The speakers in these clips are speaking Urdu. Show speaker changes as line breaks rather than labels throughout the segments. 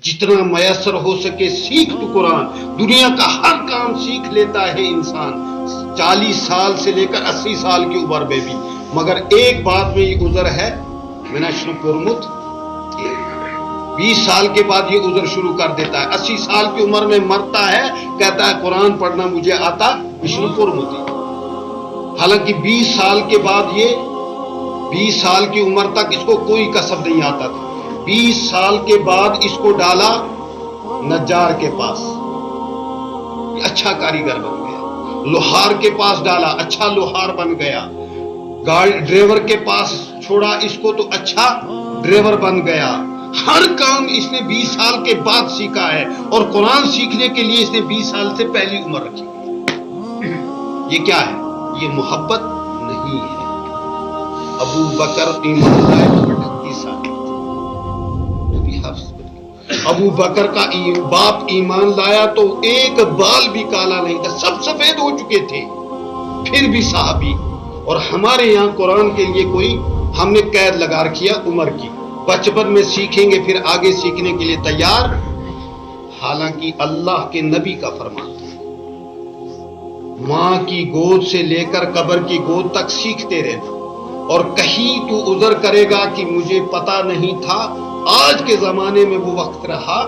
جتنا میسر ہو سکے سیکھ تو قرآن. دنیا کا ہر کام سیکھ لیتا ہے انسان 40 سال سے لے کر 80 سال کی عمر میں بھی، مگر ایک بات میں یہ عذر ہے، میں نے شروع پرمت 20 سال کے بعد یہ عذر شروع کر دیتا ہے. 80 سال کی عمر میں مرتا ہے، کہتا ہے قرآن پڑھنا مجھے آتا شروع پرمتی. حالانکہ 20 سال کے بعد یہ 20 سال کی عمر تک اس کو کوئی کسب نہیں آتا تھا. 20 سال کے بعد اس کو ڈالا نجار کے پاس، اچھا کاریگر بن گیا. لوہار کے پاس ڈالا، اچھا لوہار بن گیا. گاڑی ڈرائیور کے پاس چھوڑا اس کو تو اچھا ڈرائیور بن گیا. ہر کام اس نے 20 سال کے بعد سیکھا ہے، اور قرآن سیکھنے کے لیے اس نے 20 سال سے پہلی عمر رکھی. یہ کیا ہے؟ یہ محبت نہیں ہے. ابو بکر ایمان لائے 38 سال. ابو بکر کا باپ ایمان لایا تو ایک بال بھی کالا نہیں تھا، سب سفید ہو چکے تھے، پھر بھی صحابی. اور ہمارے یہاں قرآن کے لیے کوئی ہم نے قید لگا رکھی ہے عمر کی، بچپن میں سیکھیں گے پھر آگے سیکھنے کے لیے تیار. حالانکہ اللہ کے نبی کا فرمان تھا ماں کی گود سے لے کر قبر کی گود تک سیکھتے رہنا. اور کہیں تو عذر کرے گا کہ مجھے پتا نہیں تھا، آج کے زمانے میں وہ وقت رہا،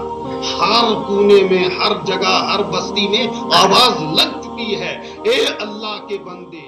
ہر کونے میں، ہر جگہ، ہر بستی میں آواز لگ چکی ہے، اے اللہ کے بندے